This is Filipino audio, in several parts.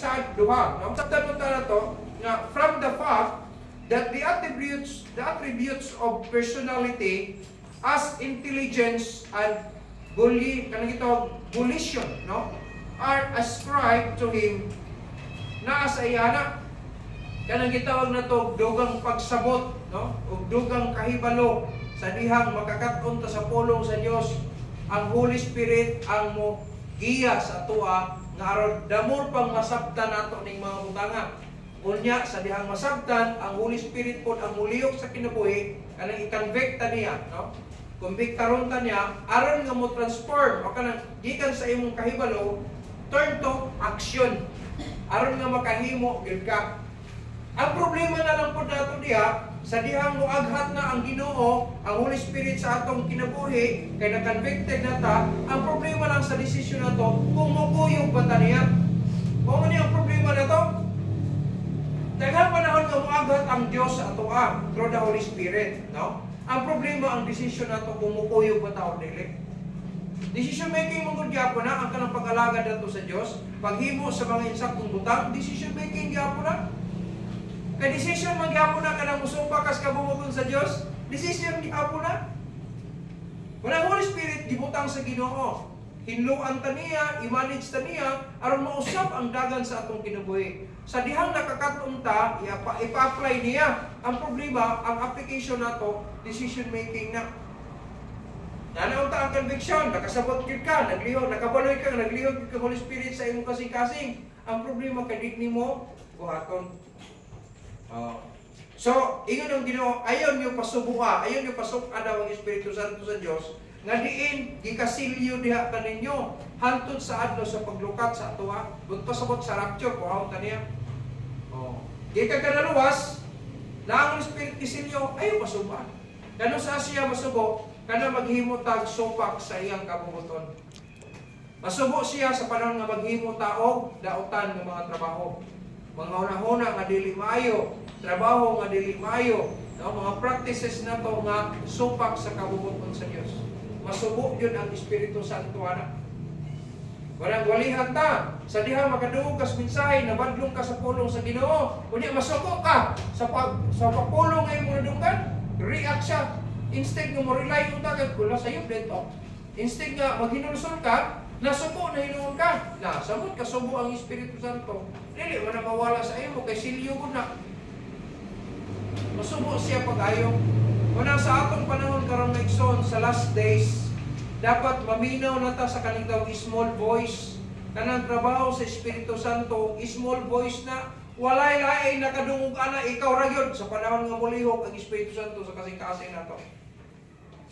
sa duha. Ang sabdan mo na to, na from the fact that the attributes of personality as intelligence and volition, no, are ascribed to him na sa iyana. Kanang gitawag na to dugang pagsabot, no, o dugang kahibalo sa dihang makakat-on ta sa pulong sa Dios. Ang Holy Spirit ang mo giya sa tua nga aron damor pang masabtan nato ning mga butanga. Unya sa dihang masabtan, ang Holy Spirit pod ang muliyok sa kinabuhi kanang i-convict ta niya, no? Kumbiktaron ta niya aron nga mo transform o kanang gikan sa imong kahibalo turn to action. Aron nga makahimo gyud ka. Ang problema na lang pod nato diha sa dihang moaghat na ang Ginoo, ang Holy Spirit sa atong kinabuhi kay na-convicted na ta, ang problema lang sa desisyon na to kung mukuyog ba ta niya. Kung ano yung problema na to? Daghang panahon nga moaghat ang Dios sa atoa through the Holy Spirit, no? Ang problema ang desisyon na to kung mukuyog ba ta o dili. Decision making mo gud gyapon na ang kanang pag-alagad nato sa Dios, paghimo sa mga insaktong butang, decision making gyapon na. Kay decision man gyapon na kanang musumpa kas kabumugon sa Dios, decision gyapon na. Wala Holy Spirit gibutang sa Ginoo. Hinluan ta niya, i-manage ta niya aron mausab ang dagan sa atong kinabuhi. Sa dihang nakakaton ta, ipa-apply niya. Ang problema, ang application nato, decision making na. Nanaw ta ang conviction, nakasabot gyud ka, nagliho, nakabaloy ka, nagliho ka Holy Spirit sa imong kasing-kasing. Ang problema kay di nimo buhaton. So, ingon ang Ginoo, ayon niyo pasubuha, ayon niyo pasuk daw ang Espiritu Santo sa Dios, nga diin gikasilyo diha kaninyo hantod sa adlaw sa paglukat sa atoa, pasabot sa rapture kuhaon ta niya. Di ka kanaluwas, na ang Espiritu kisilyo, ayo pasubuhan. Kano sa siya masubo, kana maghimo tag sopak sa iyang kabubuton. Masubo siya sa panahon nga maghimo taog dautan ng mga trabaho. Mga una-una nga dili maayo, trabaho nga dili maayo, no? Mga practices na to nga supak sa kabubuton sa Dios. Masubo yun ang Espiritu Santo ana. Walang walihan ta sa diha makadungog kas mensahe nabadlong ka sa pulong sa Ginoo. Unya masuko ka sa pagpulong nga imong nadunggan, react siya. Instead nga mo rely on ta kula sa iyo dito. Instead nga maghinulsol ka, nasuko na hinuon ka. Na samot kasubo ang Espiritu Santo. Dili man mawala sa imo kay silyo gud na. Masubo siya pag-ayo. Una sa atong panahon karon maigsoon sa last days, dapat maminaw na ta sa kaning tawag small voice. Kanang trabaho sa Espiritu Santo, small voice na walay lain nakadungog ana ikaw ra gyud sa panahon nga molihok ang Espiritu Santo sa kasing-kasing nato.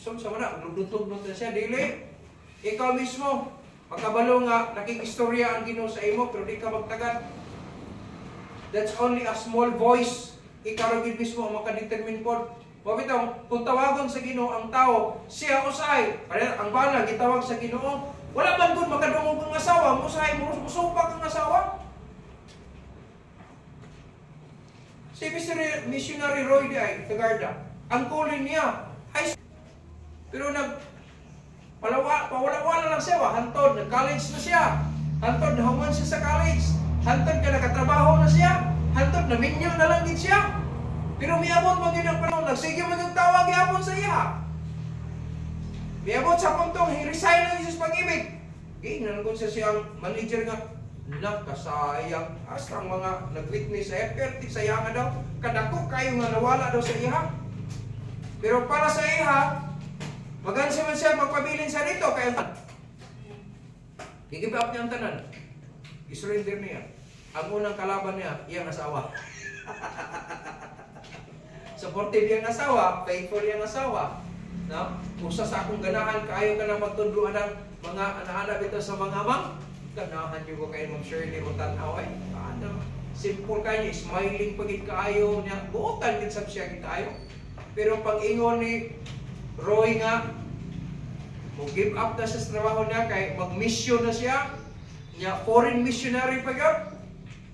So sa mana dudutog na siya dili. Ikaw mismo pagkabalo nga nakikistorya ang Ginoo sa imo pero di ka magtagan. That's only a small voice. Ikaw ra gyud mismo ang makadetermine pod. Mabitaw, kung tawagon sa Ginoo ang tao, siya usay. Ang bala, gitawag sa Ginoo, wala man kung makadungog ang asawa, musay, musupak ang asawa. Si Missionary Roy Day, Tagarda, ang calling niya, ay, pero pawala-wala lang siya, hantod, nag-college na siya, hantod, nahuman siya sa college, hantod ka nakatrabaho na siya, hantod, naminyo na lang din siya. Pero miabot mo din ang panahon, nagsige mo ng tawag yapon sa iya. Miabot sa puntong, resign na Jesus pag-ibig. Nanggod sa siyang manager nga, nakasayang, hasta ang mga nag-witness sa effort, sayang daw, kadako kayo nga nawala daw sa iya. Pero para sa iya, magansi man siya magpabilin sa dito, kaya i-give up niya ang tanan. I-surrender niya. Ang unang kalaban niya, iyang asawa. Supportive yung asawa, faithful yung asawa. No? Usa sa akong ganahan, kaayo ka na magtudloan ng mga anak-anak ito sa mga amang. Ganahan nyo ko kayo mag-share o tanaw ay. Simple kayo, smiling pagit kaayo niya. Buotan din sa siya kaayo. Pero pag ingon ni Roy nga, mag-give up na sa trabaho niya, kay mag-mission na siya. Niya, foreign missionary pa yun.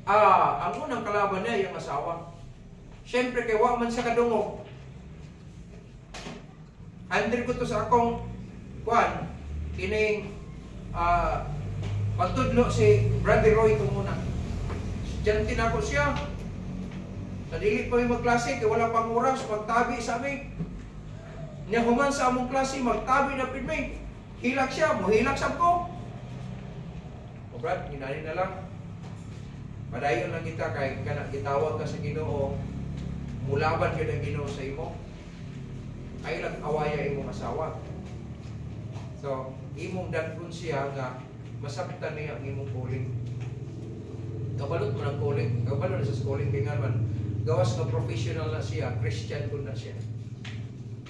Ang unang kalaban niya, yung asawa. Siyempre, kay wa man sa kadungog. Andri ko to sa akong kuan, kining pagtudlo si Brother Roy ito muna. estudyante na ako siya. Sa dili pa may magklase, kaya wala pang oras, magtabi sa amin. Niya human sa among klase, magtabi na pinmay. Hilak siya, mohilak sa ko. O Brad, hinali na lang. Padayon lang kita kay kana gitawag ka sa Ginoo, mulaban gyud ang Ginoo sa imo. Ay lang awaya imong asawa. So, imong dadkon siya nga masabtan niya ang imong calling. Kabalot mo ng calling, kabalot na sa calling kay nga man gawas nga professional na siya, Christian kun na siya.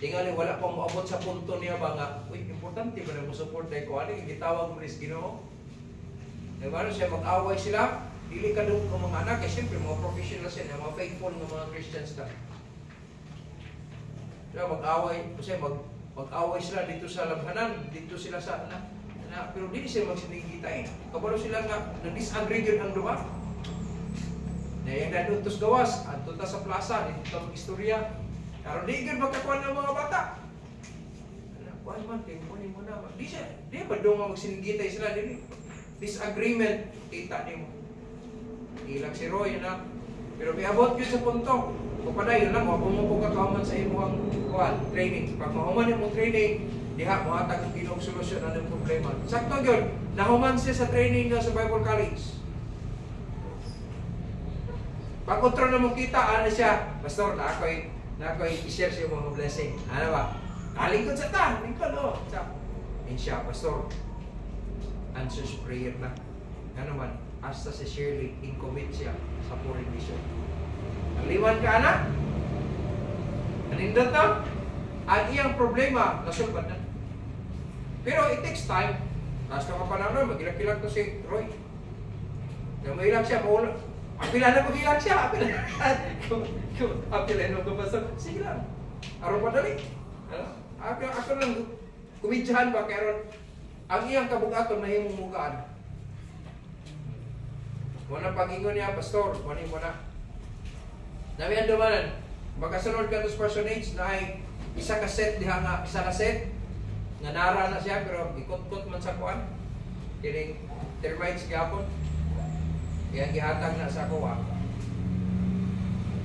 Tingali wala pang moabot sa punto niya ba nga, uy, importante ba na mo support dahil ko ano, gitawag mo ni Ginoo. Nagano siya mag-away sila, dili ka doon ng mga anak, kasi siyempre mga professional sila, mga faithful ng mga Christians na. Kaya mag-away, kasi mag-away sila dito sa labhanan, dito sila sa pero dili sila magsinigita Kabalo sila nga, nag-disagree yun ang duha. Dahil na doon tos gawas, ato ta sa plaza, dito ta mag-istorya. Pero di yun magkakuan ng mga bata. Kuan man, timpunin mo na. Di ba doon magsinigita sila, disagreement, kita niyo. Ilang si Roy, na. Pero may abot yun sa punto. Kung paday, yun lang, kung kakaman sa imo ang training. Pag mahuman yung training, diha, mahatag ang Ginoo solusyon ng problema. Sakto yun, nahuman siya sa training sa Bible College. Pag kontrol na mong kita, ano siya, Pastor, na ako'y i-share siya mga blessing. Ano ba? Lingkod sa ta, lingkod o. And siya, Pastor, answers prayer na. Ano man, hasta si Shirley, in-commit siya sa foreign mission. Naliwan ka, anak? Nanindot na? Ang iyang problema, nasulbad na. Pero it takes time. Tapos na kapanahon, mag-ilag-ilag to si Roy. Kaya mag-ilag siya, maulo. Apila na mag-ilag siya, apila. Apila na magpapasok. Sige lang. Araw pa dali. Ako lang, kumidyahan ba, kaya ang iyang kabugaton na himong mugaan. Muna pag-ingon niya, Pastor, mo na. Namihan dumanan, magkasunod ka to sa personage na ay isa ka set, isa ka set, nga nara na siya, pero ikot-kot man sa kuan. Kining termites gapon. Kaya gihatag na sa kuwa.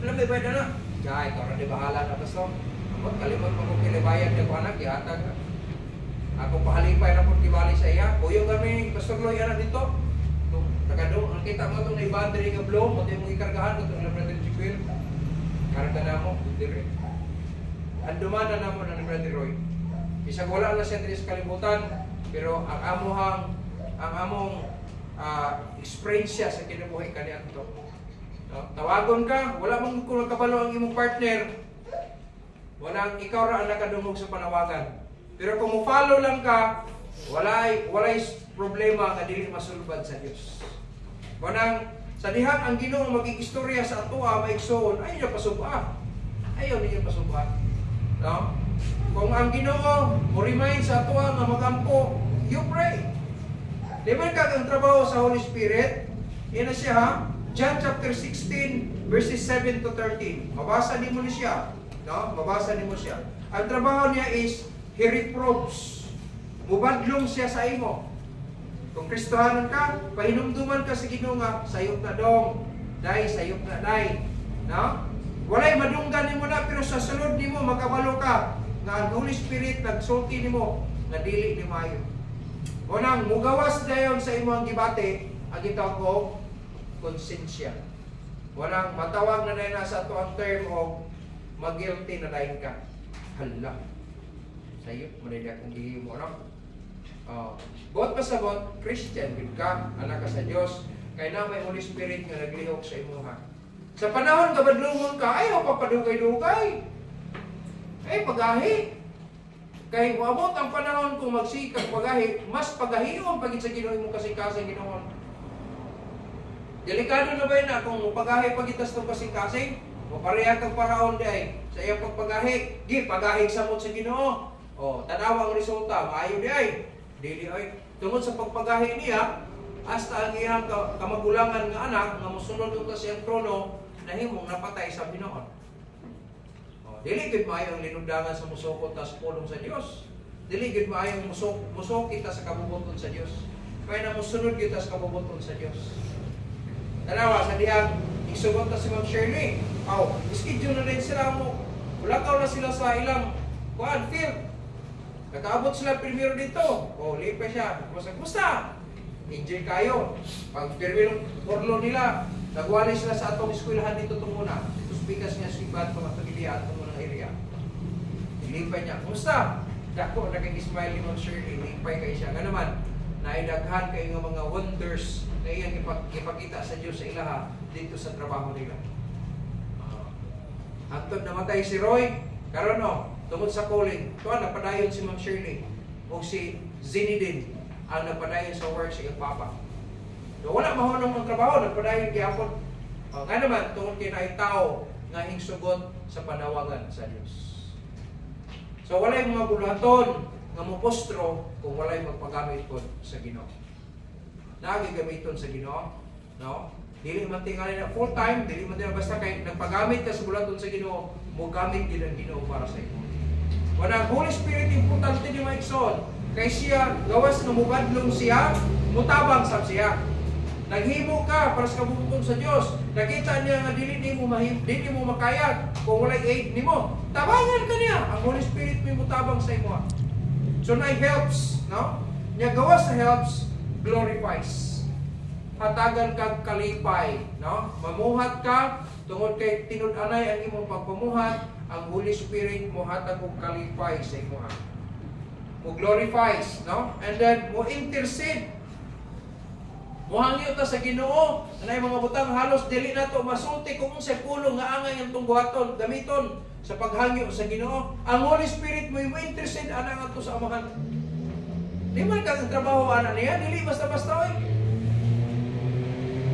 Alam mo ba na? Kaya ikaw na di bahala na Pastor. Amot, kalimot mo kung kilibayan niya ko anak, gihatag na. Ako pahalipay na po kibali sa iya. Kuyo kami, Pastor Loy, na dito. Nakadong, ang kita mo itong na-battery ka blow, mo itong ikargahan mo itong Brother Chiquil. Karga na mo, dire. Andumana na mo na ni Brother Roy. Isang wala na siya sa kalibutan, pero ang among experience siya sa kinabuhi kaniya ito. No? Tawagon ka, wala mong kung kabalo ang imong partner, walang ikaw ra ang nakadungog sa panawagan. Pero kung mo-follow lang ka, walay problema nga dili masulbad sa Dios. Manang sa diha ang Ginoo magig-istorya sa atoa maigsoon, ayaw niya pasubha. Ayaw niya pasubha. No? Kung ang Ginoo mo remind sa atoa nga magampo, you pray. Di ba ang trabaho sa Holy Spirit? Yan na siya ha? John chapter 16 verses 7 to 13. Mabasa din mo ni siya. No? Mabasa din mo siya. Ang trabaho niya is he reproves. Mubadlong siya sa imo. Kung Kristohanon ka, pahinumduman ka sa Ginoo nga, sayop na dong, day, sayop na day. No? Walay madunggan nimo na, pero sa sulod nimo makabalo ka nga ang Holy Spirit nagsulti nimo nga dili ni mayo. Unang mugawas dayon sa imo ang gibate, ang gitawag ko konsensya. Walang matawag na na sa ato ang term o mag-guilty na dayon ka. Hala. Sayop, manidak ang gihimo, no? Bot pa sa bot, Christian, good ka, anak ka sa Diyos, kaya na may Holy Spirit nga naglihok sa imuha. Sa panahon kabadlungon ka, ayaw papadugay-dugay. Ay, pagahi. Kaya maabot ang panahon kung magsikag pagahi, mas pagahiyon pagit sa Ginoo imong kasing-kasing Ginoon. Delikado na ba yun na kung pagahi pagitas ng kasing-kasing, mapareha kang paraon di ay, sa iyang pagpagahi, di, pagahi sa sa Ginoo. Tanawa ang resulta, maayo di ay. Dili ay tungod sa pagpagahi niya hasta ang iyang kamagulangan nga anak nga mosunod uta sa iyang trono nahimong napatay sa Ginoo. Dili gid maayo ang linugdangan sa musukot ta sa pulong sa Dios. Dili gid maayo musok kita sa kabubuton sa Dios. Kaya na mosunod kita sa kabubuton sa Dios. Tanawa, sa dihang isugot na si Ma'am Shirley. Schedule na rin sila mo. Ulakaw na sila sa ilang field. Nakaabot sila primero dito. Lipay siya. Kumusta? Enjoy kayo. Pag primero orlo nila, nagwali sila sa atong eskwelahan dito itong muna. Ito speakers niya, sibat, mga pagiliya, itong munang area. Lipay niya. Kumusta? Dako, nagkikismile ni Ma'am Shirley. Lipay kayo siya. Ganaman, naidaghan kayo ng mga wonders na iyang ipakita sa Diyos sa ilaha dito sa trabaho nila. Hangtod namatay si Roy, karon tungod sa calling. Tuwa, napadayon si Ma'am Shirley o si Zinedine ang napadayon sa work sa iyang papa. So, wala mahunong ang trabaho, napadayon gihapon. Nga naman, tungod kay na tao nga hingsugot sa panawagan sa Diyos. So, walay mga bulaton nga mupostro kung walay magpagamit po sa Ginoo. Nagigamiton sa Ginoo, no? Dili man tingali na full time, dili man tingali basta kay nagpagamit ka sa bulaton sa Ginoo, mo gamit din ang Ginoo para sa imo. Wala Holy Spirit importante ni Maigsoon, kay siya gawas nga mubadlong siya, mutabang sab siya. Naghimo ka para sa kabutong sa Dios. Nakita niya nga dili mo makayag kung walay aid nimo. Tabangan ka niya. Ang Holy Spirit may mutabang sa imo. So na helps, no? Nya gawas sa helps, glorifies. Hatagan kag kalipay, no? Mamuhat ka tungod kay tinud-anay ang imong pagpamuhat, ang Holy Spirit mo hatag og kalipay sa imo. Mo glorifies, no? And then mo intercede. Mohangyo ta sa Ginoo, anay mga butang halos dili nato masulti kung unsay pulong nga angay ang tungguhaton gamiton sa paghangyo sa Ginoo. Ang Holy Spirit mo intercede ana ngadto sa Amahan. Di man ka ang trabaho ana niya, dili basta-basta oy.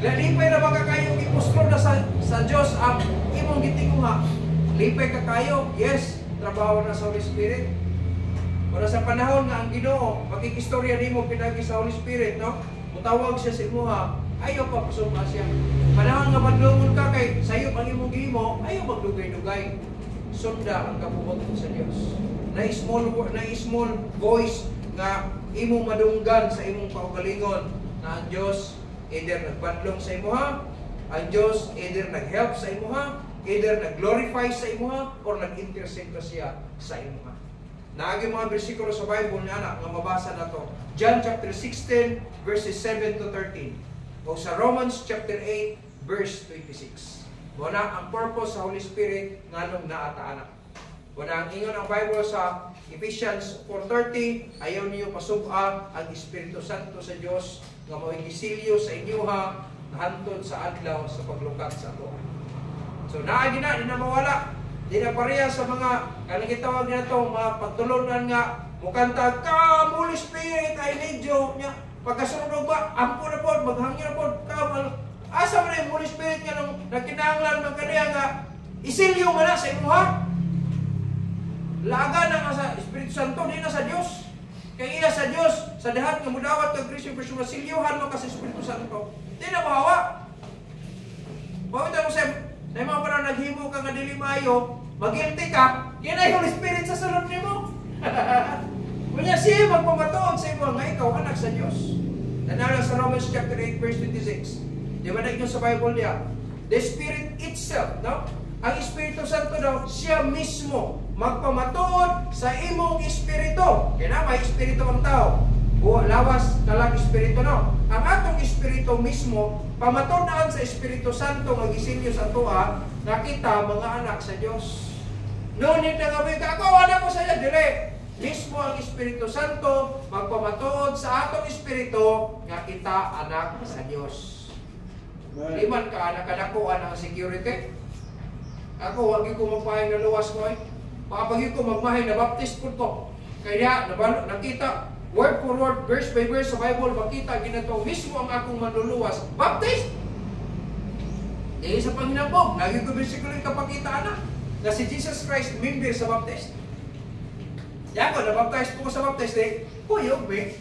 Lipay na baka kayo ipustro na sa Dios ang imong gitinguha. Lipay ka kayo, yes, trabaho na sa Holy Spirit. Para sa panahon nga ang Ginoo, makikistorya nimo pinagi sa Holy Spirit, no? Mutawag siya sa imuha, ayaw pa pasok siya. Panahon nga madlungon ka kay sayo ang imong gihimo, ayaw magdugay-dugay. Sunda ang kabubuton sa Dios. Na small voice nga imong madunggan sa imong kaugalingon na ang Dios either nagbadlong sa imuha, ang Dios either nag-help sa imuha, either nag-glorify sa imuha, or nag-intercede ka siya sa imuha. Naagi mga bersikulo sa Bible niya nga mabasa na to. John chapter 16 verses 7 to 13. O sa Romans chapter 8 verse 26. Muna ang purpose sa Holy Spirit nganong naata-anak. Muna ang ingon ang Bible sa Ephesians 4:30, ayaw niyo pasub-a ang Espiritu Santo sa Dios nga mo'y gisilyo sa inyoha hantod sa adlaw sa paglukat sa ato. So naagi na di na mawala. Di na pareha sa mga kanang gitawag na to mga pagtulunan nga mukanta ka Holy Spirit I need you nya pagkasunod ba ampo na pod maghangyo na pod ka asa man ang Holy Spirit nga nang nagkinahanglan man kaniya nga isilyo man na sa imuha. Laga na nga sa Espiritu Santo di na sa Dios. Kay iya sa Dios sa dahat nga mudawat kag Kristo perso masilyohan mo ka sa Espiritu Santo. Di na mahawa. Pawita mo sa mga parang naghimo ka nga dili maayo, magilti ka, yan ay Holy Spirit sa sulod nimo. Kunya siya magpamatuod sa imo nga ikaw anak sa Dios. Nanalo sa Romans chapter 8 verse 26. Di ba na sa Bible niya? The Spirit itself, no? Ang Espiritu Santo daw, siya mismo magpamatuod sa imong espiritu. Kaya na may espiritu ang tao. Lawas talang espiritu, no? Ang atong espiritu mismo pamatud-an sa Espiritu Santo nga gisilyo sa tuwa nga kita mga anak sa Dios. Ngunit nangamoy ka ako anak ko sa iya dili. Mismo ang Espiritu Santo magpamatuod sa atong espiritu nga kita anak sa Dios. Di man ka anak kadakuan ang security. Ako wagi ko magpahay na luwas ko ay. Pakapagi ko magmahay na baptist po to. Kaya nakita word for word, verse by verse sa Bible, makita ginato mismo ang akong manluluwas. Baptist! Dili sa Panginoon, lagi ko bersikulo yung kapakita na si Jesus Christ, member sa Baptist. Yan ko, nabaptize po ko sa Baptist, kuyog, be.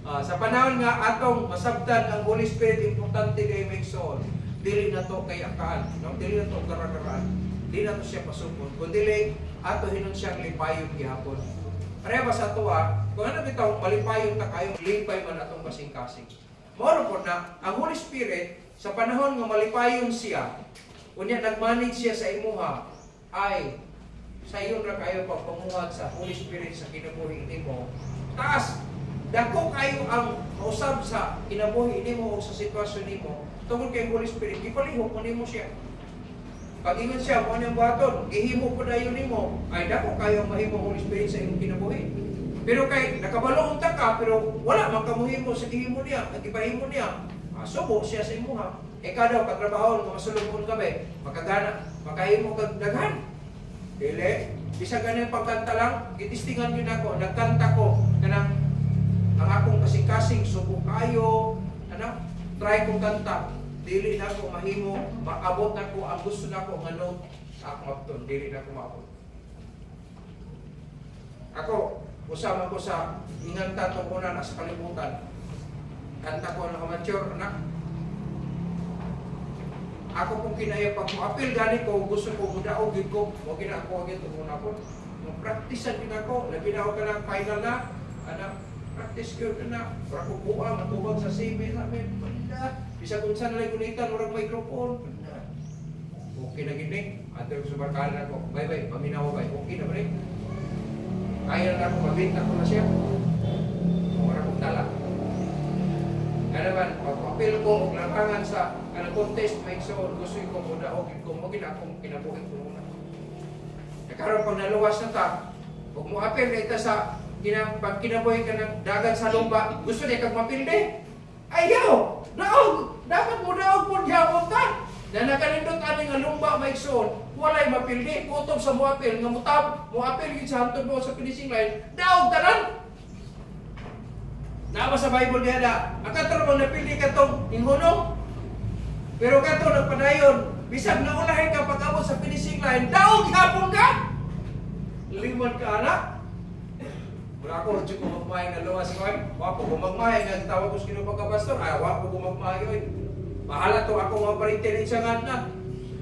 Sa panahon nga atong masabtan ang Holy Spirit, importante kay Maigsoon. Dili na to kay akaan, no? Dili na to karakaraan. Dili na to siya pasupon. Kung dili, ato hinon siyang lipayon gihapon. Pareha ba sa tuwa, kung ano bitaw, malipayon ta kayo, lipay man atong kasing-kasing. Mao po na ang Holy Spirit sa panahon nga malipayon siya, unya nagmanage siya sa imuha, ay sa iyo ra kayo pagpamuhat sa Holy Spirit sa kinabuhi nimo. Taas dako kayo ang mausab sa kinabuhi nimo o sa sitwasyon nimo tungod kay Holy Spirit, gipalihok mo nimo siya. Pag-ingon siya mo niyang buhaton, gihimo po dayon nimo, ay dako kayo mahimo Holy Spirit sa imong kinabuhi. Pero kay nakabalo unta ka pero wala man kamuhimo sa gihimo niya, at ibahimo niya. Subo siya sa imuha. Kada pagtrabaho nga masulubon kami, makagana, makahimo kag daghan. Dili, bisa ganun pagkanta lang, gitistingan yun ako, nagkanta ko, kanang ang akong kasing-kasing, subo kayo, try kong kanta, dili na ako mahimo, maabot na ko, ang gusto na ko, nga note, sa akong apton, dili na ako maabot. Ako, usama ko sa inganta itong una na sa kalimutan, kanta ko ng amateur, anak. Ako kung kinaya pag mo-appeal gani ko, gusto ko mudaog yun ko, huwag na ako agad muna ko. Mag-practicean din ako, nabinaw ka ng final na, practice ko na, para ko buang, matubag sa semi namin, banda. Bisa kung saan nalay gunitan, urang microphone, banda. Okay na gini, ato yung subarkalan ako, bye-bye, paminawa bye, okay na ba rin? Kaya na ako, mabinta ko na siya. Wala kong tala. Kaya naman, pag-appeal ko, labangan sa contest, may so, gusto ko muna, okay, kung mo akong kinabuhin ko muna. Nagkaroon pag naluwas na ta, huwag mo appeal na ita sa, pag kinabuhin ka ng dagat sa lumba, gusto niya kag mapilde. Ayaw! Naog! Dapat mo naog po diya mo ta! Na nakalindot ani nga lumba, may so, walay mapilde, kutob sa mo appeal, nga mo appeal yun sa hantod mo sa finishing line, daog tanan! Nama sa Bible niya na, ang katarong napili ka itong inghunong. Pero kato nagpadayon, bisag na ulahin ka pag-abot sa finishing line, daog hapon ka! Limon ka anak. Wala ko, hindi ko magmahay nga luwas ko. Wako ko magmahay nga, tawag ko sino pagkapastor, ay wako ko magmahay. Mahala to ako mga parintirin siya nga na.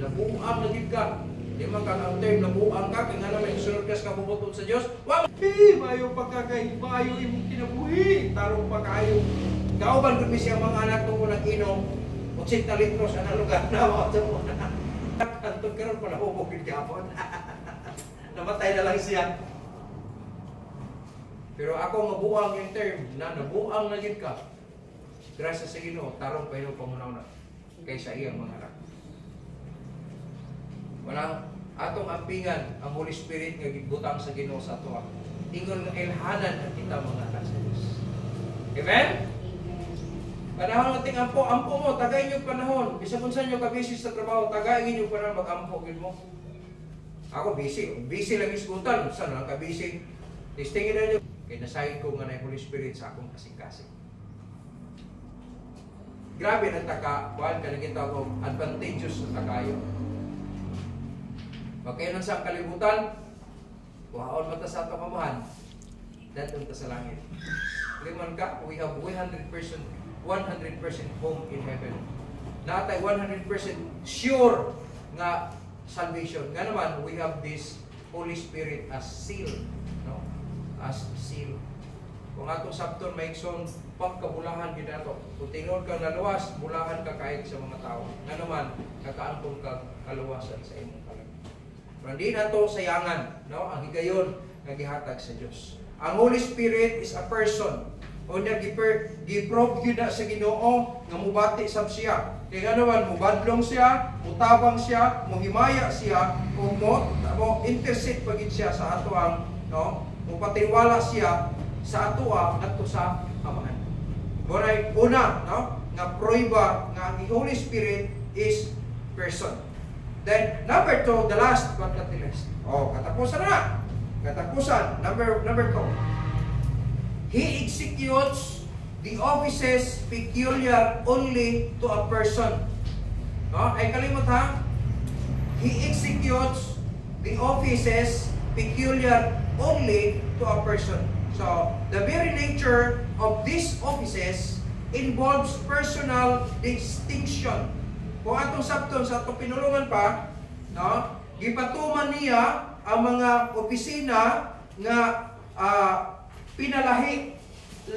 Nabuang na gid ka. Di man ka ang term, nabuang ka, kaya nga naman yung sunod ka sa kabubuton sa Diyos. Wow! Mayo pagkakay, mayo imong kinabuhi. Tarong pa kayo. Kauban kung siya mga anak nung unang inom, 80 litros ang lugar na mga mo na. Antong karoon pala hubogin kapon. Namatay na lang siya. Pero ako mabuang yung term na nabuang na gid ka. Gracias sa Ginoo, tarong pa yung pamunaw na kaysa iyang mga anak. Walang atong ampingan ang Holy Spirit nga gibutang sa Ginoo sa ato. Ingon nga ilhanan ang kita mga anak sa Diyos. Amen? Panahon nating ampo mo, tagay niyo panahon. Bisa kung saan niyo ka-busy sa trabaho, tagay niyo panahon mag-ampo gid mo. Ako busy lang isgutan, saan lang ka-busy. Testingin na niyo. Kaya nasayin ko nga na Holy Spirit sa akong kasing-kasing. Grabe ng taka, buwan ka naging ko advantageous sa takayo. Pag kayo nang sa kalibutan, kuhaon mata sa atong amahan, datong ta sa langit. Liman ka, we have 100% home in heaven. Natay 100% sure nga salvation. Nga naman, we have this Holy Spirit as seal. No? As seal. Kung atong sabton maigsoon, pagkabulahan gid ato. Kung tingod ka naluwas, bulahan ka kahit sa mga tao. Nga naman, kakaangkon ka kaluwasan sa imong kalag. Pero hindi na ito sayangan, no? Ang higayon nga gihatag sa Dios. Ang Holy Spirit is a person. O niya giprobe yun na sa Ginoo nga mubati sab siya. Kaya naman, mubadlong siya, mutabang siya, muhimaya siya, o mo intercede pagid siya sa atoang, no? Mupatiwala siya sa atoa ngadto sa Amahan. Moray una, no? Nga prueba nga ang Holy Spirit is person. Then number 2, the last but not the least. Katapusan na. Katapusan, number 2. He executes the offices peculiar only to a person. No? Ay kalimot ha? He executes the offices peculiar only to a person. So, the very nature of these offices involves personal distinction. Kung atong sabton sa atong pinulungan pa, no? Gipatuman niya ang mga opisina nga pinalahi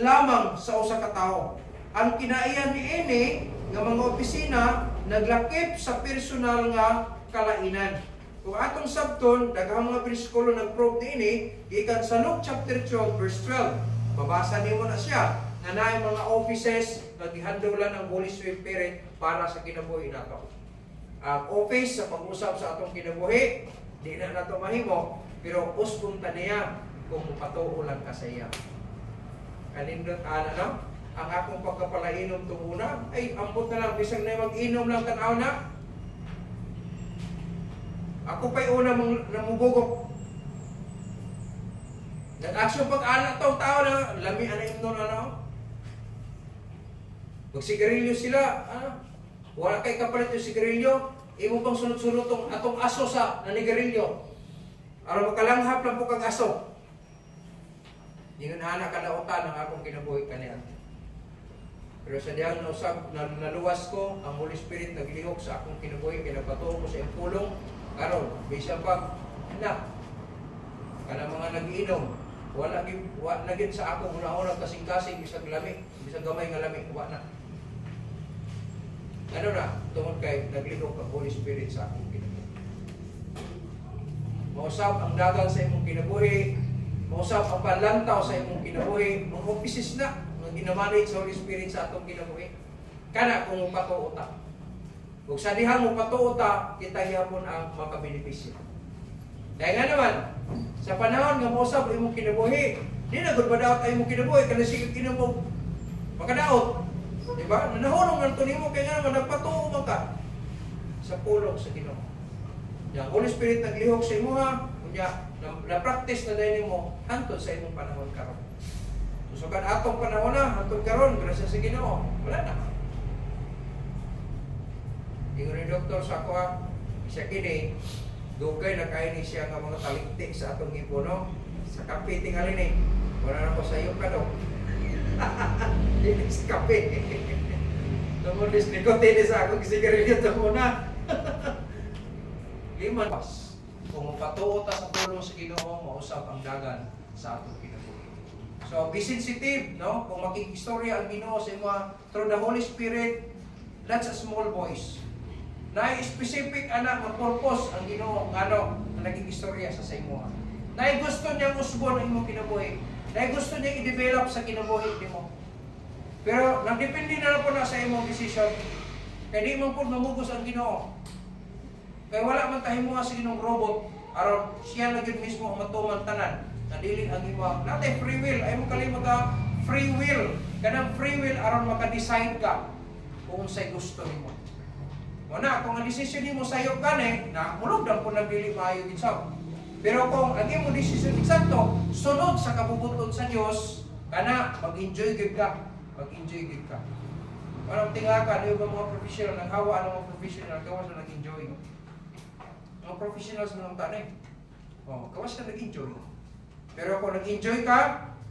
lamang sa usa ka tawo. ang kinaiyan ni ini nga mga opisina naglakip sa personal nga kalainan. Kung atong sabton, daghang mga bersikulo nag-prove niini, gikan sa Luke chapter 12 verse 12. Babasa nimo na siya nga naay mga offices nga gihandulan ng Holy Spirit para sa kinabuhi nato. Ang office sa pag-usap sa atong kinabuhi, di na nato mahimo, pero usbon ta niya kung mapatuo lang ka sa iya. Kanindot ana no? Ang akong pagkapalainom tunguna ay ambot na lang bisag na mag-inom lang tanaw na. Ako pa'y una namugugok. Nag-aksyon pag-anak tao na lami ana imnon ano. Pag sigarilyo sila, wala kay kapalit yung sigarilyo, imo pang sunod-sunod atong aso sa nanigarilyo. Aron makalanghap lang po kang aso. Ingon ana kadautan ang akong kinabuhi kaniya. Pero sa diyang naluwas ko, ang Holy Spirit naglihok sa akong kinabuhi, kinapatuo ko sa impulong, karon bisa pa, na, kana mga nag-iinom, wala naging sa ako, muna-una kasing-kasing, bisag lami, bisag gamay nga lami, wala na. Ano na, tungod kay naglihok ang Holy Spirit sa akong kinabuhi. Mausap ang dagang sa imong kinabuhi, mausap ang panlantaw sa imong kinabuhi, mga opisis na, ginamanage sa Holy Spirit sa atong kinabuhi. Kana kung mupatuo ta. Kung sa dihang mupatuo ta, kita yapon ang makabenepisyo. Dahil nga naman, sa panahon nga mausap imong kinabuhi, di na gud madaot ay imong kinabuhi kana sige kinamog makadaot. Di ba? Nanahulong man to nimo kay nga naman nagpatuo man ka sa pulong sa Ginoo. Yang Holy Spirit naglihok sa imo ha, kunya na-practice na dahil mo hantod sa imong panahon karon. So kan atong panahon na, hantod karon, grasya sa Ginoo, wala na. Ingon ni doktor sa ako ha, siya kini, dugay na kayo ni siya nga mga taliktik sa atong ipo, no? Sa kape tingali ni, wala na ko sa iyo ka daw. Hindi sa kape. Tumundis ni ko, tinis ako, kisigarilyo ito muna. Liman pas, kung patuo ta sa pulong sa Ginoo, mausap ang dagan sa atong kinabuhi. So, be sensitive, no? Kung makikistorya ang Ginoo sa imo through the Holy Spirit, that's a small voice. Na-specific anak ng purpose ang Ginoo ngano na nagikistorya sa imo. Na gusto niya usbon ang imong kinabuhi. Na gusto niya i-develop sa kinabuhi nimo. Pero nagdepende na lang po na sa imong decision. Kaya di mo po mamugos ang Ginoo. Kaya wala man tahimo nga sa Ginoong robot, aron siya na gyud mismo ang matuman tanan. Nadili ang imo. Natay free will, ay mo kalimot ka free will. Kanang free will aron maka-decide ka kung unsay gusto nimo. Wala, kung ang desisyon nimo sayo kani, na mulog lang po nagdili maayo gitsab. Pero kung ang imo desisyon eksakto, sunod sa kabubuton sa Dios, kana mag-enjoy gyud ka, mag-enjoy gyud ka. Walang tingakan, yung mga professional, naghawa ng mga professional, kawas na nag-enjoy. Mga professionals na ng tanay. Kawas na nag-enjoy. Pero kung nag-enjoy ka,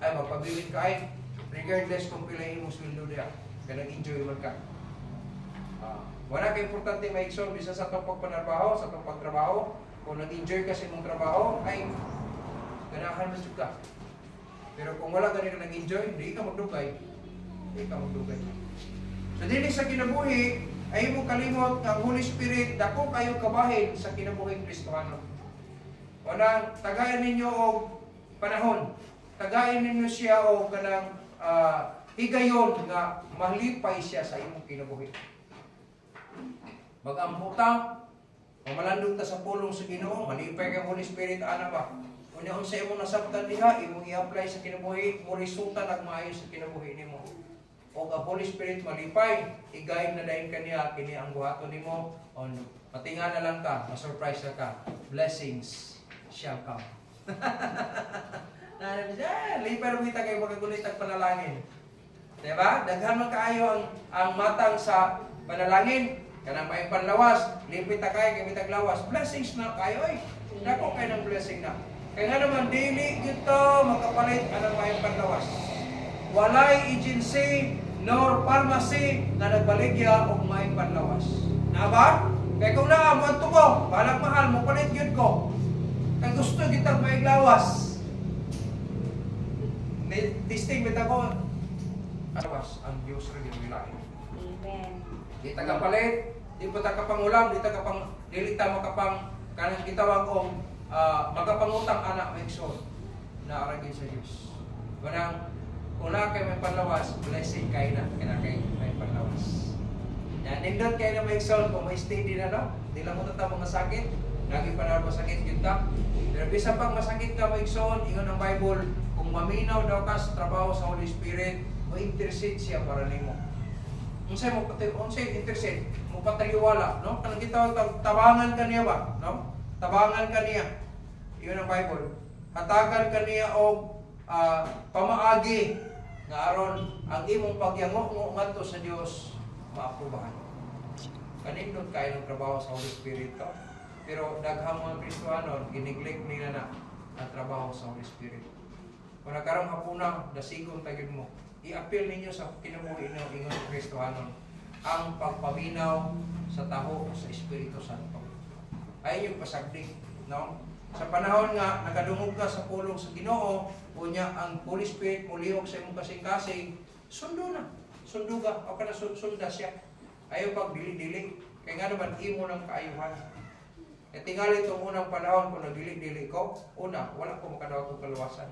ay magpabilin ka ay, regardless kung pilay mo sweldo diya, kaya nag-enjoy man ka. Wala ka importante maigsoon bisa sa itong pagpanarbaho, sa itong pagtrabaho. Kung nag-enjoy ka sa imong trabaho, ay ganahan mo ka. Pero kung wala ka nila nag-enjoy, hindi ka magdugay. Hindi ka magdugay. So, dili sa kinabuhi, ay mo kalimot ng Holy Spirit, dako kayo kabahin sa kinabuhi Kristohano. Walang tagayan ninyo og panahon. Tagayan ninyo siya og kanang higayon nga malipay siya sa imong kinabuhi. Mag-amputa, o malandong ta sa pulong sa Ginoo, malipay kay Holy Spirit, ana ba? Kung unsa imong nasabtan diha, imong i-apply sa kinabuhi, mo resulta nagmaayo sa kinabuhi nimo. O ang Holy Spirit malipay, i-guide na dayon kaniya, kini ang buhaton nimo, on patinga na lang ka, ma-surprise na ka. Blessings shall come. Lipay rin kita kayo magagulit ang panalangin. Diba? Daghan man kaayo ang matang sa panalangin. Kanang may panlawas, limpit na kayo, kaya mitaglawas. Blessings na kayo eh. Dako kayo ng blessing na. Kaya nga naman, dili ito makapalit anang may panlawas. Walay agency nor pharmacy na nagbaligya o may panlawas. Na ba? Kaya kung naamuan to ko, balag mahal mo, palit yun ko. Kaya gusto kitang may lawas. Testing bita ko. Awas ang Diyos rin gilain. Amen. Di tagapalit, di pa tagapangulam, di tagapang dilita makapang kanang gitawag og magapangutang anak maigsoon na aragin sa Dios. Kanang una kay may panlawas, blessing kay na kay may panlawas. Yan nindot kay na maigsoon kung may steady na no, di lang mo ta mga sakit, lagi pa na masakit gyud ta. Pero bisan pang masakit ka maigsoon, ingon ang Bible, kung maminaw daw ka sa trabaho sa Holy Spirit, mo intercede siya para nimo. Unsay mo intercede, mo pataliwala, no? Kanang gitawag tabangan kaniya ba, no? Tabangan kaniya. Iyon ang Bible. Hatagan kaniya og pamaagi nga aron ang imong pagyango ngadto sa Dios maaprubahan. Kanindot kay ng trabaho sa Holy Spirit to. Pero daghang mga Kristohanon gineglect nila na ang trabaho sa Holy Spirit. Kung nagkarong hapuna, dasigong tagid mo, i-appeal ninyo sa kinabuhi ng ingon Kristohanon ang pagpaminaw sa taho sa Espiritu Santo. Ay yung pasagdi, no? Sa panahon nga nakadungog ka sa pulong sa Ginoo, unya ang Holy Spirit mulihok sa imong kasing-kasing, sundo na. Sundo ka, o ka na sunda siya. Ayaw pag dili-dili, kaya nga naman imo ng kaayuhan. E tingali itong unang panahon kung nagdili-dili ko, una, wala ko makadawat ng kaluwasan.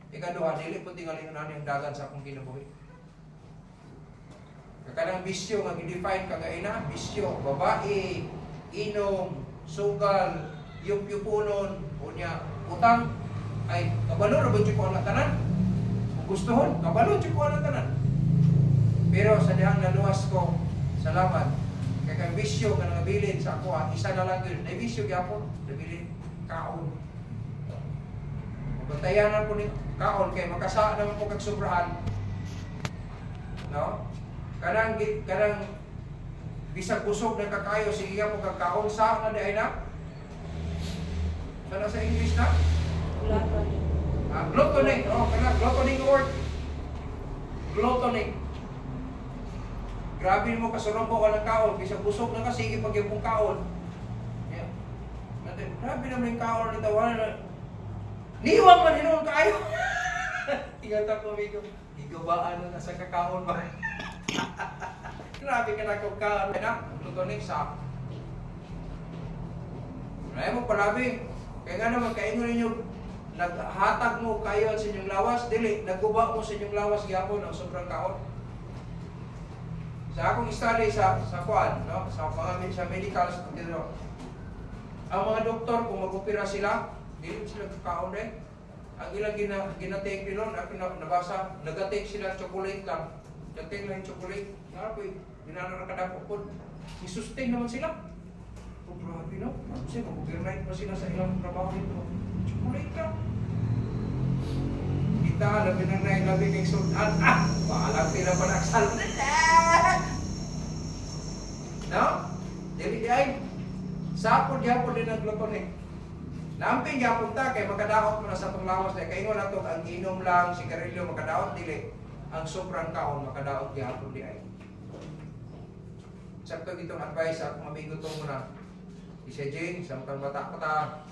Ikaduha, dili po tingali na yung dagan sa akong kinabuhi. Kanang bisyo nga i-define kagaina, bisyo, babae, inom, sugal, yup-yupunon, unya, utang, ay kabalo na ba ko ang tanan? Kung gustuhon, kabalo ko ang tanan. Pero sa dihang naluwas ko, salamat, kaya kang bisyo ka nabilin sa ako, isa na lang yun, na bisyo gyapon, nabilin, kaon. Magbantayanan po ni kaon, kaya makasaan naman po kagsobrahan. No? Kanang bisag busog na kakayo, sige mo kagkaon, saan na di ay na? Sana sa English na? Gluttony. Gluttony. Oh, kana gluttony word. Gluttony. Grabe mo kasurumbo ka ng kaon, bisag busog na ka, sige pag yung kaon. Yeah. Grabe naman yung kaon na tawanan na. Niwang man hinong kayo. Tingata ko, amigo. Igabaan na sa kakaon ba? Grabe ka na kung kaon. Ay na, gluttony sa. Ay mo palabi. Kaya nga naman, kaingon ninyo, naghatag mo kayo sa inyong lawas, dili, nagguba mo sa inyong lawas gyapon ang sobrang kaon. Sa akong study sa kuan, no, sa medical study, no, ang mga doktor kung mag-opera sila, dili sila kakaon rin. Ang ilang ginatake nilon, ako nabasa, nagatake sila chocolate lang. Nagtake lang yung chocolate. Nga po, ginanakadapok po. I-sustain naman sila. Oh, grabe no? Kasi mag-overnight pa sila sa ilang trabaho nito. Chocolate ka. Kita, labi ng labi kay Sultan. Paalam sila pa nagsal. No? Dili ay. Sapod yapon din ang gluttony. Namping yapon ta, kay makadaot mo na sa itong lawas. Kaya ingon na ito, ang inom lang, sigarilyo, makadaot dili. Ang sobrang kaon, makadaot yapon di ay. Sakto itong advice sa akong amigo ito muna. Isa Jane, samtang bata-bata,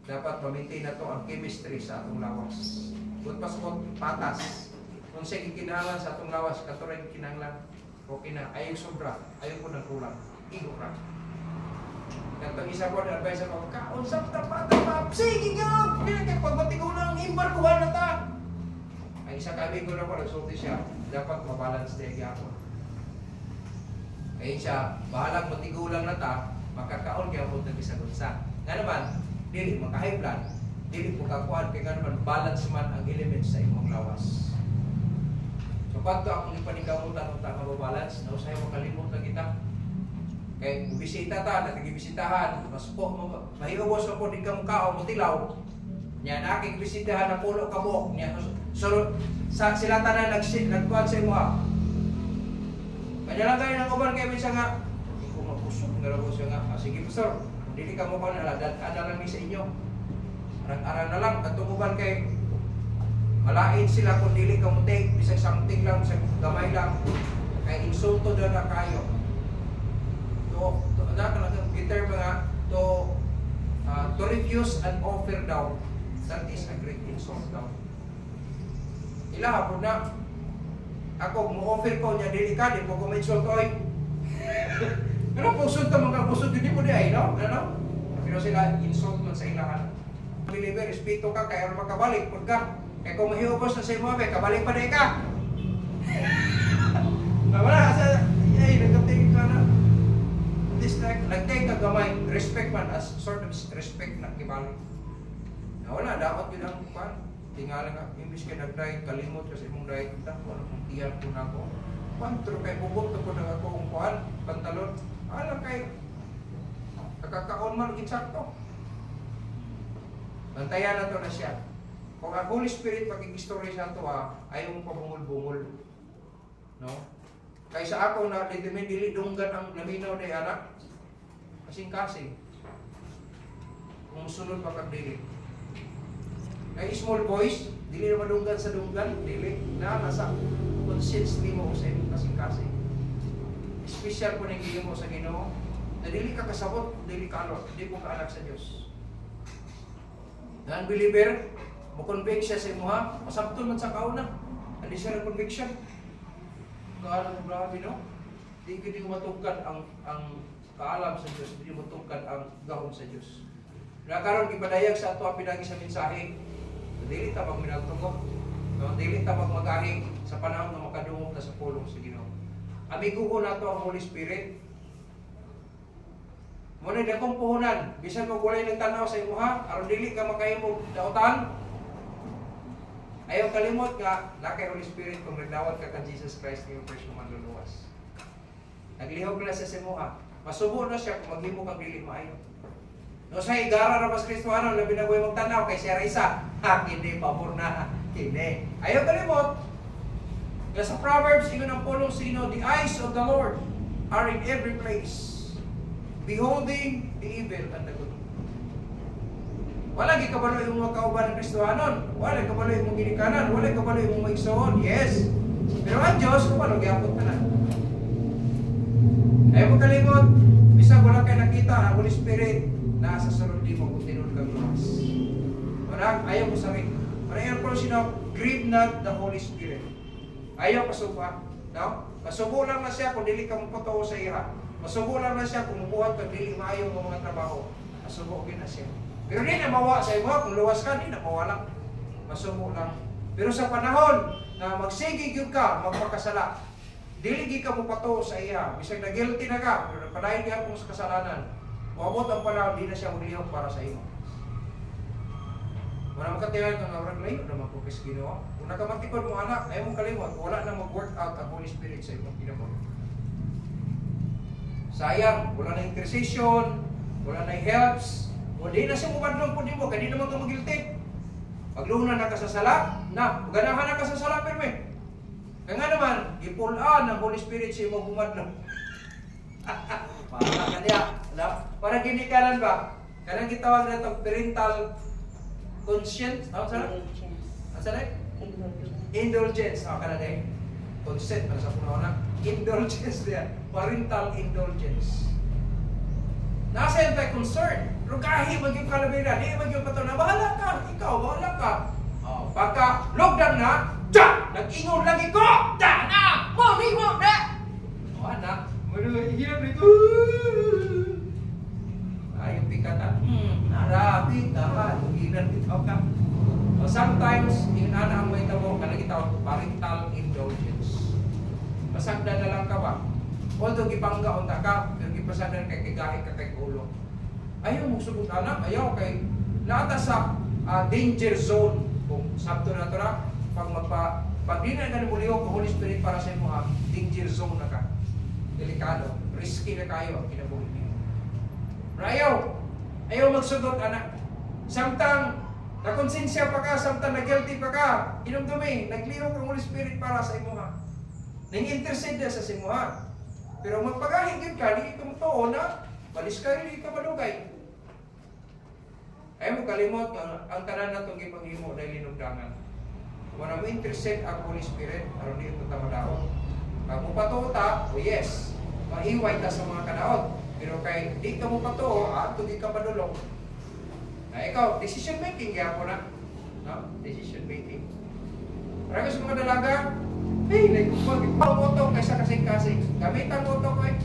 dapat ma-maintain na ito ang chemistry sa atong lawas. Kung pasukot, patas. Kung siya kinahanglan sa atong lawas, katuloy kinahanglan, okay na. Ayaw sobra, ayaw ko ng kulang. Igo ka. Kantong isa ko, advice ako, kaon sa bata-bata, sige nga! Kaya pag matigaw na ang imbarkuhan na ta. Ang isa kami ko na ko, nagsulti siya, dapat mabalance din ako. Kaya siya, bahalang matigulang na ta, makakaon kaya po nag-isagot sa. Nga naman, dili maka-high blood, dili po kakuan, kaya nga naman, balance man ang elements sa imong lawas. So, pato akong ipanikamutan kung ta mababalance, na usahay mo kalimot na kita. Kaya bisita ta, nagigibisitahan, mas po, mahiubos na po, di ka mukhaon, mutilaw. Yan, aking bisitahan na pulo kabok. So, sila tanan nagkuhan sa imo. Kanya lang kayo ng uban kayo minsan nga, hindi ko mapusok, nalabo siya nga. Sige pastor, hindi ka mo pa naladad, lang sa inyo. Arang-arang na lang, katumuban kayo. Malain sila kung dili ka mo take, bisag something lang, bisag gamay lang. Kaya insulto doon na kayo. Bitter mga, to refuse an offer daw, that is a great insult daw. Ilahapon na, ako mo-offer ko niya dili ka di po ko insultoy. Pero po sunta mga kusod din mo di ay no? Ano? Pero sila insult man sa ilahan. Believer, espiritu ka kaya makabalik pud ka. Kaya kung mahiubos na sa imo kabalik pa na ka. Wala sa ay nagtating ka na. This like nagtake ka gamay respect man as sort of respect na kibalik. Na wala dapat yun ang kuan. Tingala nga imbis kay nag-diet kalimot kasi imong diet ta wala kung tiyan ko na ko. Pantro kay bubot ko na ako ang kuan pantalon. Ala kay kakakaon man eksakto. Bantayan na to na siya. Kung ang Holy Spirit pag-i-story sa ito ayaw mong pabungol-bungol. No? Kaysa ako na dili dunggan ang naminaw na anak, kasing-kasing. Kung sunod pa kag-dili. Kay small boys, dili na madunggan sa dunggan, dili na nasa conscience mo sa imong kasing-kasing. Special po nang mo sa Ginoo, na dili ka kasabot, dili ka alot, dili mo ka anak sa Diyos. Non-believer, mo-convict siya sa imo ha, masabton man sa kauna. Hindi siya ng conviction. Kaalam mo grabe no? Di ko matugkad ang kaalam sa Diyos, di matugkad ang gahom sa Diyos. Nakaroon ipadayag sa ato ang pinagi sa mensahe. Dili ta magminagtungog. No, dili ta magmagahi sa panahon na makadungog ta sa pulong sa Ginoo. Amigo ko nato ang Holy Spirit. Muna dakong puhunan, bisan kung walay nagtanaw sa imo ha, aron dili ka makahimo daotan. Ayaw kalimot nga na kay Holy Spirit kung nagdawat ka kang Jesus Christ ng presyo manluluwas. Naglihog na sa imo ha. Masubo na siya kung maghimo kang dili maayo. No sa igara ra pas Kristohano labi na boy magtanaw kay siya isa. Ha, hindi pabor na kini. Ayaw kalimot. Nga sa Proverbs ingon ang pulong sino, the eyes of the Lord are in every place, beholding the evil and the good. Wala gikabalo yung mga kauban ng Kristohanon, wala kabalo yung mga ginikanan, wala kabalo yung mga igsoon, yes. Pero ang Diyos, kabalo gyapon ka na. Ayaw mo kalimot, bisag wala kayo nakita ang Holy Spirit na sa sunod di mo kung tinunod kang lumas. Wala, ayaw mo sabi. Ayaw ko sino, grieve not the Holy Spirit. Ayaw pasuba. No? Pasubo lang na siya kung dili ka mapatuo sa iya. Masubo lang na siya kung mabuhat ka dili maayo ng mga trabaho. Masubo na siya. Pero di na mawa sa imo, kung luwas ka, di na mawala. Masubo lang. Pero sa panahon na magsigig yun ka, magpakasala, dili ka mapatuo sa iya. Bisag na guilty na ka, pero napalain ka kung sa kasalanan. Maabot ang panahon, di na siya maglihok para sa imo. Wala makatiyan kang orang layo na magpupis Ginoo. Kung nakamatipod mo anak, ayaw mong kalimot, wala na mag-work out ang Holy Spirit sa imong ginamot. Sayang, wala na intercession, wala na helps, o di na siya mumadlong po di mo, kaya di naman ito magiltik. Paglunan na ka sa sala, na, ganahan na ka sa sala, perme. Kaya nga naman, ipulaan ng Holy Spirit siya mo bumadlong. Para kanya, para ginikanan ba? Kanang gitawag na ito, parental conscience, ano sana? Ano sana? Indulgence. Ano ka na dahil? Consent, para sa puno na. Indulgence niya. Parental indulgence. Nasa yung tayo concern. Rugahi, mag-yung kalabira. Di mag-yung pato na, bahala ka. Ikaw, bahala ka. Pagka lockdown na, nag-ingon lagi ko! Na! Mami mo na! Anak, hirap nito. Ayong pikatan. Narabi ka. Luginan bitaw ka. Sometimes, yung anak ang may tawag ka, nagitawag parental indulgence. Masagda na lang ka ba? Although gipangga unta ka, pero gipasadan kay kigahi ka kay ulo. Ayaw mo subot anak, ayaw kay naata sa danger zone. Kung sabto na ito na, pag di na ganun ko Holy Spirit para sa imo danger zone na ka. Delikado, risky na kayo ang kinabuhi niyo. Ayaw magsugot anak. Samtang nakonsensya pa ka, samtang na-guilty pa ka, inumdumi, naglihok ang Holy Spirit para sa imo Nang-intercede sa imo Pero magpagahigid ka, di ka matuo na, balis ka rin, di ka malugay. Ayaw mo kalimot, ang tanan na itong ipanghimo dahil linugdangan. Kung na mo intercede ang Holy Spirit, aron di ito tamadaon. Pag mo patuo ta, yes, maiway ta sa mga kanaot. Pero kay di ka mo patuo, ato di ka madulong. Na ikaw, decision making, kaya po na. No? Decision making. Marami sa mga dalaga, Hey, nagkupag. Pang-uto kaysa kasing-kasing. Gamitan mo ito ko eh.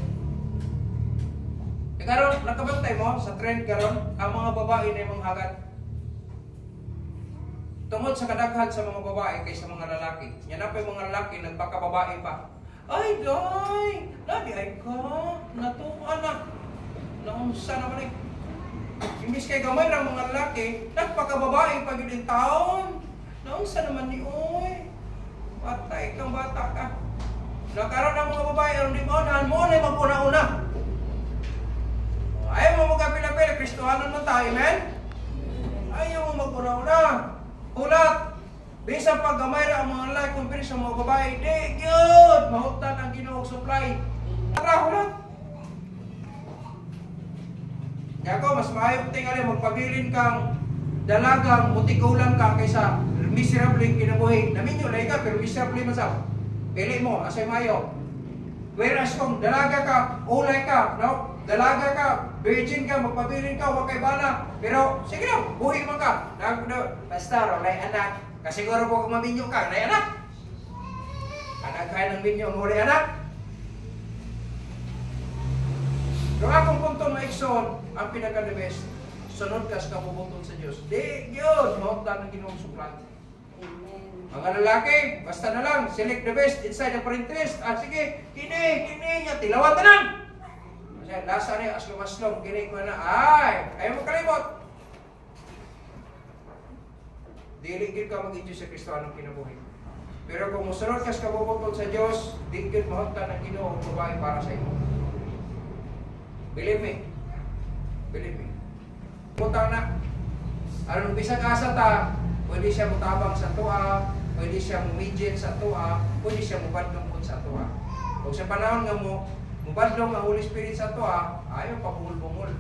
Karon, nakabantay mo sa trend karon ang mga babae na mga hagat. Tungod sa kadaghan sa mga babae kaysa mga lalaki. Yan na pa yung mga lalaki, nagpakababae pa. Ay, day! Lagi ay ka! Natuan na! Naunsa naman eh. Imbis kay gamay ng mga lalaki, nagpakababae pag yun taon. Naunsa naman ni Uy. Patay kang bata ka. Nakaroon ng mga babae, ang di mo na yung maguna-una. Ayaw mo magkapila-pila, Kristohanan mo tayo, amen? Ayaw mo maguna-una. Ulat! Bisang paggamay ang mga lalaki kumpiri sa mga babae, di yun! Mahutan ang Ginoong supply. Tara, ulat! Kaya ko, mas maayo tingali, magpabilin kang dalagang mutikulan ka kaysa miserable kinabuhi. Naminyo lang ka, pero miserable masap. Pili mo, asay mayo. Whereas kung dalaga ka, ulay ka, no? Dalaga ka, virgin ka, magpabilin ka, huwag kay bala. Pero, sige lang, buhi mo ka. Basta, rolay anak. Kasi siguro kung maminyo ka, rolay anak. Anak kaya ng minyo, rolay anak. Pero akong punto na ikson, ang pinaka-the best, sunod ka sa kapupunton sa Diyos. Di, yun, mahutan ng Ginoong supply. Mga lalaki, basta na lang, select the best inside the interest. Sige, kini niya, tilawan ka na. Kasi lasa niya, aslom-aslom, kini ko na, ay, ayaw mo kalimot. Diligid ka mag-Diyos sa Kristo anong kinabuhi. Pero kung musunod ka sa kabubutol sa Diyos, digid mahunta ng Ginoong babae para sa iyo. Believe me. Believe me. Mutang na. Anong bisag asa ta, pwede siya mutabang sa tuwa, pwede siya mumidjen sa tuwa, pwede siya mubadlong sa tuwa. Kung sa panahon nga mo, mubadlong ang Holy Spirit sa tuwa, ayaw pa bungol-bungol.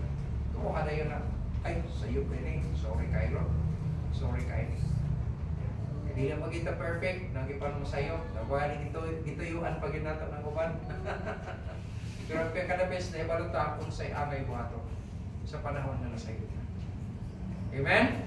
Tuwa ka na yun na, ay, sa'yo pa yun eh. Sorry kayo. Sorry kayo. Hindi na magita perfect, nagipan mo sa'yo. Nabuhanin ito yuan pag yun nato ng uban. Pero ang pinaka-best na ibaluta kung sa'y amay buhato sa panahon na nasa iyo. Amen?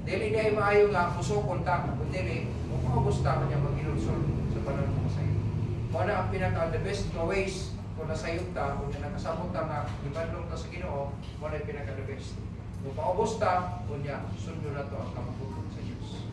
Dili niya maayo nga musukon ta, kundi mukhaubos ta kanya mag-ilusol sa panahon mo sa iyo. Muna ang pinaka-the best na ways kung nasayot ta, kung nakasabot ta nga ibadlong ta sa Ginoo, muna ang pinaka-the best. Kung paubos ta, kunya sundo na to ang kamabuton sa Diyos.